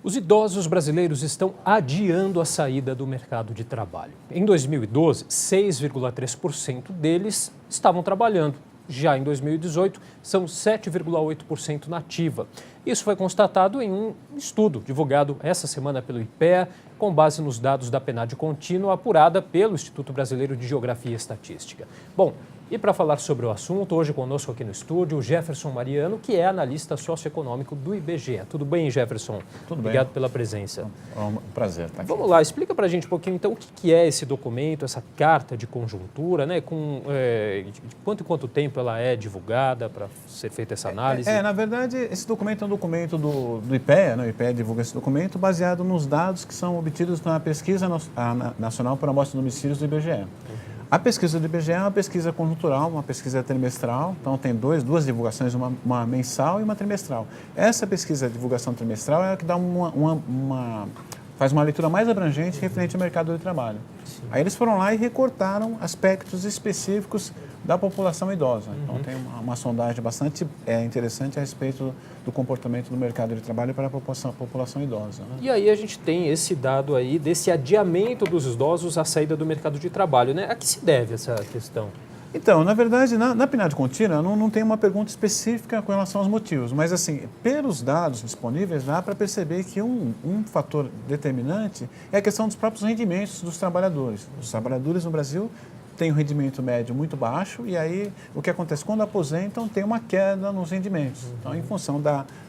Os idosos brasileiros estão adiando a saída do mercado de trabalho. Em 2012, 6,3% deles estavam trabalhando. Já em 2018, são 7,8% na ativa. Isso foi constatado em um estudo divulgado essa semana pelo IPEA, com base nos dados da PNAD contínua apurada pelo Instituto Brasileiro de Geografia e Estatística. Bom, e para falar sobre o assunto, hoje conosco aqui no estúdio, o Jefferson Mariano, que é analista socioeconômico do IBGE. Tudo bem, Jefferson? Tudo bem. Obrigado pela presença. É um prazer estar aqui. Vamos lá, explica para a gente um pouquinho, então, o que é esse documento, essa carta de conjuntura, né? De quanto em quanto tempo ela é divulgada para ser feita essa análise? Na verdade, esse documento é um documento do IPEA, né? O IPEA divulga esse documento baseado nos dados que são obtidos na Pesquisa Nacional por Amostra de Domicílios do IBGE. A pesquisa do IBGE é uma pesquisa conjuntural, uma pesquisa trimestral, então tem duas divulgações, uma mensal e uma trimestral. Essa pesquisa de divulgação trimestral é a que dá faz uma leitura mais abrangente referente ao mercado de trabalho. Sim. Aí eles foram lá e recortaram aspectos específicos da população idosa. Então tem uma sondagem bastante interessante a respeito do comportamento do mercado de trabalho para a população idosa. Né? E aí a gente tem esse dado aí desse adiamento dos idosos à saída do mercado de trabalho, né? A que se deve essa questão? Então, na verdade, na PNAD contínua não tem uma pergunta específica com relação aos motivos, mas assim, pelos dados disponíveis, dá para perceber que um fator determinante é a questão dos próprios rendimentos dos trabalhadores. Os trabalhadores no Brasil têm um rendimento médio muito baixo e aí o que acontece? Quando aposentam, tem uma queda nos rendimentos. Então, em função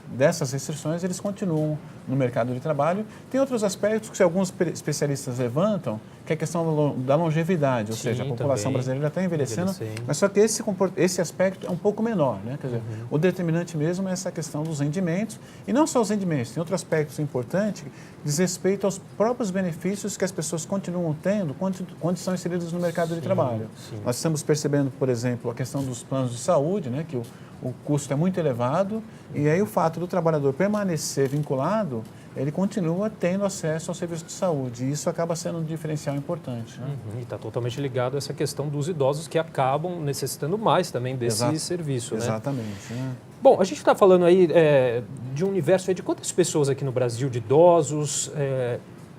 dessas restrições, eles continuam no mercado de trabalho. Tem outros aspectos que alguns especialistas levantam, que é a questão da longevidade, ou seja, a população brasileira está envelhecendo, mas só que esse aspecto é um pouco menor, né? Quer dizer, o determinante mesmo é essa questão dos rendimentos, e não só os rendimentos, tem outro aspecto importante que diz respeito aos próprios benefícios que as pessoas continuam tendo quando estão inseridas no mercado de trabalho. Nós estamos percebendo, por exemplo, a questão dos planos de saúde, né? Que o custo é muito elevado, e aí o fato do trabalhador permanecer vinculado, ele continua tendo acesso ao serviço de saúde, e isso acaba sendo um diferencial importante. Né? E está totalmente ligado a essa questão dos idosos que acabam necessitando mais também desse serviço. Exatamente. Né? Bom, a gente está falando aí de um universo de quantas pessoas aqui no Brasil de idosos,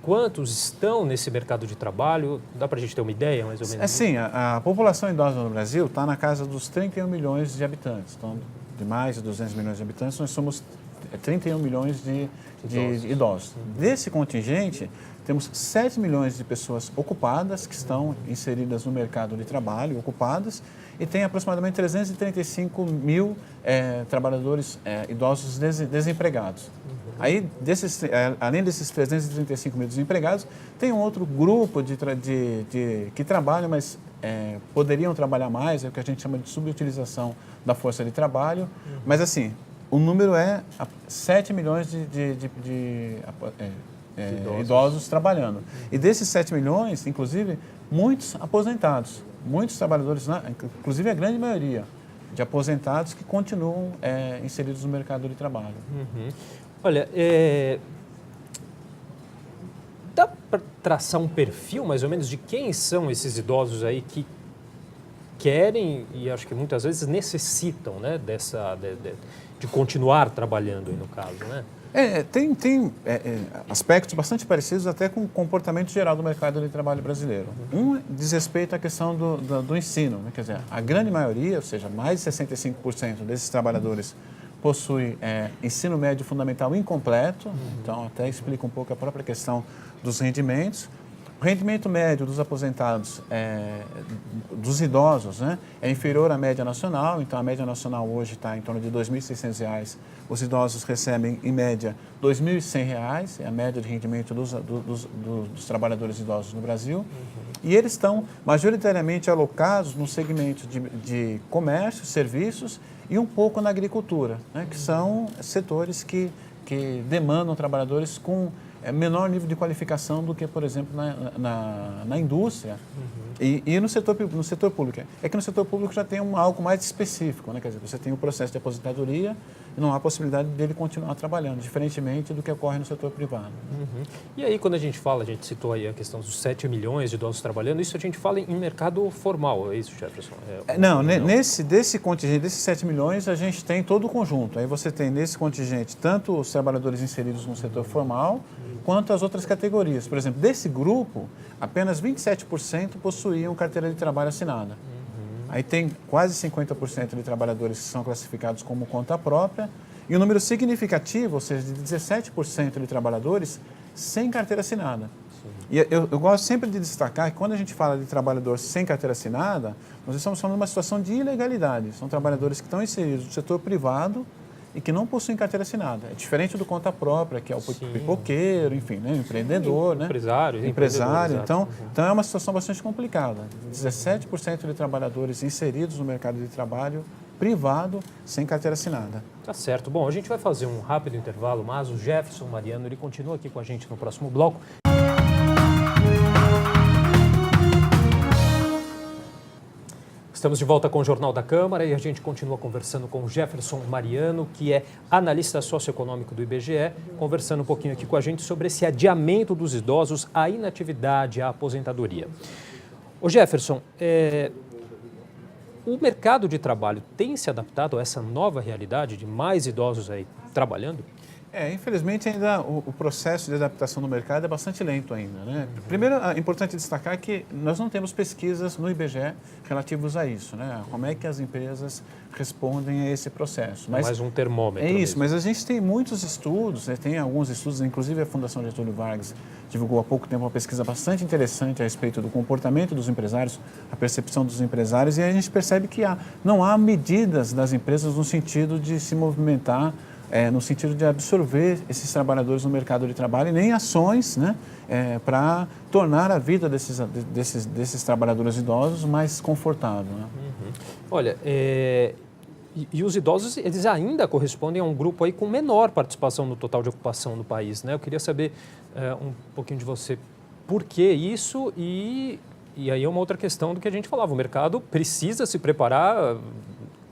quantos estão nesse mercado de trabalho? Dá para a gente ter uma ideia, mais ou menos? Sim, a população idosa no Brasil está na casa dos 31 milhões de habitantes. Então, de mais de 200 milhões de habitantes, nós somos 31 milhões de idosos. Desse contingente, temos 7 milhões de pessoas ocupadas, que estão inseridas no mercado de trabalho, ocupadas, e tem aproximadamente 335 mil trabalhadores idosos desempregados. Aí, além desses 335 mil desempregados, tem um outro grupo que trabalham, mas poderiam trabalhar mais, é o que a gente chama de subutilização da força de trabalho, mas assim, o número é 7 milhões de idosos trabalhando. E desses 7 milhões, inclusive, muitos aposentados, muitos trabalhadores, inclusive a grande maioria de aposentados que continuam inseridos no mercado de trabalho. Olha, dá para traçar um perfil, mais ou menos, de quem são esses idosos aí que querem e acho que muitas vezes necessitam, né, de continuar trabalhando, aí no caso, né? Tem aspectos bastante parecidos até com o comportamento geral do mercado de trabalho brasileiro. Um diz respeito à questão do ensino, né? Quer dizer, a grande maioria, ou seja, mais de 65% desses trabalhadores possui ensino médio fundamental incompleto, então até explica um pouco a própria questão dos rendimentos. O rendimento médio dos aposentados, dos idosos, né, é inferior à média nacional, então a média nacional hoje está em torno de R$ 2.600, os idosos recebem em média R$ 2.100, é a média de rendimento dos trabalhadores idosos no Brasil, e eles estão majoritariamente alocados no segmento de comércio, serviços e um pouco na agricultura, né, que são setores que demandam trabalhadores com menor nível de qualificação do que, por exemplo, na indústria e no setor público. É que no setor público já tem algo mais específico, né? Quer dizer, você tem o processo de aposentadoria e não há possibilidade dele continuar trabalhando, diferentemente do que ocorre no setor privado. E aí, quando a gente citou aí a questão dos 7 milhões de idosos trabalhando, isso a gente fala em mercado formal, é isso, Jefferson? Não, desse contingente, desses 7 milhões, a gente tem todo o conjunto. Aí você tem nesse contingente tanto os trabalhadores inseridos no setor formal, quanto as outras categorias. Por exemplo, desse grupo, apenas 27% possuíam carteira de trabalho assinada. Aí tem quase 50% de trabalhadores que são classificados como conta própria e um número significativo, ou seja, de 17% de trabalhadores sem carteira assinada. E eu gosto sempre de destacar que quando a gente fala de trabalhador sem carteira assinada, nós estamos falando de uma situação de ilegalidade. São trabalhadores que estão inseridos no setor privado e que não possuem carteira assinada. É diferente do conta própria, que é o pipoqueiro, enfim, né, o empreendedor, empresário. Então é uma situação bastante complicada. 17% de trabalhadores inseridos no mercado de trabalho privado sem carteira assinada. Tá certo. Bom, a gente vai fazer um rápido intervalo, mas o Jefferson Mariano, ele continua aqui com a gente no próximo bloco. Estamos de volta com o Jornal da Câmara e a gente continua conversando com o Jefferson Mariano, que é analista socioeconômico do IBGE, conversando um pouquinho aqui com a gente sobre esse adiamento dos idosos à inatividade, à aposentadoria. Ô Jefferson, o mercado de trabalho tem se adaptado a essa nova realidade de mais idosos aí trabalhando? Infelizmente ainda o processo de adaptação no mercado é bastante lento ainda, né? Primeiro, é importante destacar que nós não temos pesquisas no IBGE relativos a isso, né? Como é que as empresas respondem a esse processo. Mas mais um termômetro. É isso, mesmo. Mas a gente tem muitos estudos, né? Tem alguns estudos, inclusive a Fundação Getúlio Vargas divulgou há pouco tempo uma pesquisa bastante interessante a respeito do comportamento dos empresários, a percepção dos empresários, e aí a gente percebe que não há medidas das empresas no sentido de se movimentar, no sentido de absorver esses trabalhadores no mercado de trabalho e nem ações, né, para tornar a vida desses trabalhadores idosos mais confortável. Né? Olha, e os idosos, eles ainda correspondem a um grupo aí com menor participação no total de ocupação do país, né? Eu queria saber um pouquinho de você por que isso e aí é uma outra questão do que a gente falava, o mercado precisa se preparar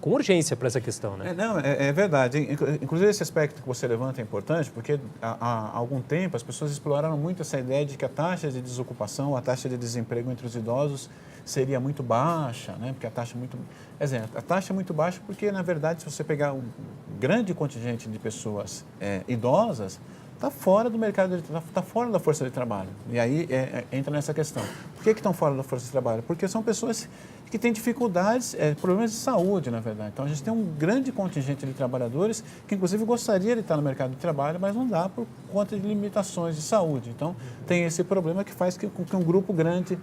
com urgência para essa questão, né? É verdade. Inclusive, esse aspecto que você levanta é importante, porque há algum tempo as pessoas exploraram muito essa ideia de que a taxa de desocupação, a taxa de desemprego entre os idosos seria muito baixa, né? Porque a taxa é muito baixa porque, na verdade, se você pegar um grande contingente de pessoas idosas, está fora do mercado, está fora da força de trabalho. E aí entra nessa questão. Por que estão fora da força de trabalho? Porque são pessoas que têm dificuldades, problemas de saúde, na verdade. Então, a gente tem um grande contingente de trabalhadores que, inclusive, gostaria de estar no mercado de trabalho, mas não dá por conta de limitações de saúde. Então, tem esse problema que faz com que um grupo grande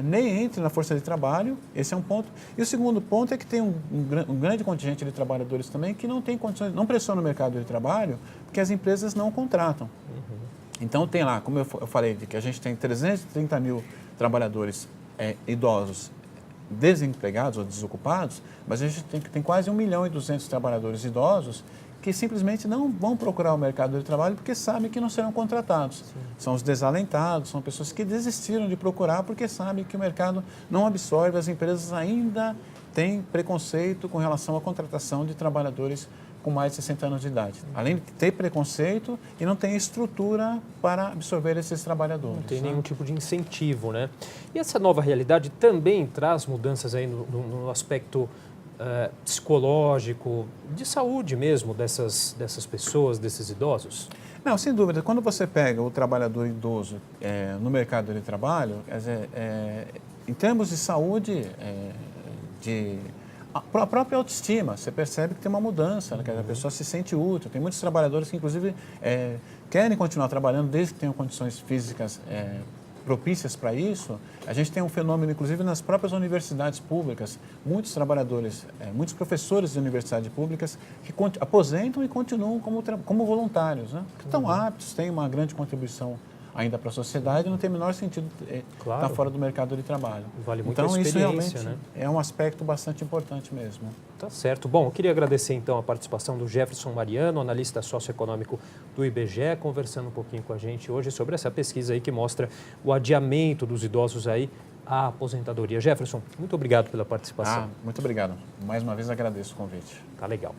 nem entre na força de trabalho. Esse é um ponto. E o segundo ponto é que tem um grande contingente de trabalhadores também que não tem condições, não pressiona o mercado de trabalho, porque as empresas não contratam. Então, tem lá, como eu falei, de que a gente tem 330 mil trabalhadores idosos desempregados ou desocupados, mas a gente tem quase 1,2 milhão de trabalhadores idosos que simplesmente não vão procurar o mercado de trabalho porque sabem que não serão contratados. Sim. São os desalentados, são pessoas que desistiram de procurar porque sabem que o mercado não absorve, as empresas ainda têm preconceito com relação à contratação de trabalhadores com mais de 60 anos de idade. Além de ter preconceito e não tem estrutura para absorver esses trabalhadores. Não tem nenhum tipo de incentivo, né? E essa nova realidade também traz mudanças aí no aspecto psicológico, de saúde mesmo dessas pessoas, desses idosos? Não, sem dúvida. Quando você pega o trabalhador idoso no mercado de trabalho, em termos de saúde, a própria autoestima, você percebe que tem uma mudança, né? Que a pessoa se sente útil. Tem muitos trabalhadores que, inclusive, querem continuar trabalhando desde que tenham condições físicas propícias para isso. A gente tem um fenômeno, inclusive, nas próprias universidades públicas. Muitos trabalhadores, muitos professores de universidades públicas que aposentam e continuam como voluntários, né? Que estão aptos, têm uma grande contribuição ainda para a sociedade, não tem o menor sentido Claro. estar fora do mercado de trabalho. Vale muito a Então, isso experiência, realmente né? é um aspecto bastante importante mesmo. Tá certo. Bom, eu queria agradecer então a participação do Jefferson Mariano, analista socioeconômico do IBGE, conversando um pouquinho com a gente hoje sobre essa pesquisa aí que mostra o adiamento dos idosos aí à aposentadoria. Jefferson, muito obrigado pela participação. Muito obrigado. Mais uma vez agradeço o convite. Tá legal.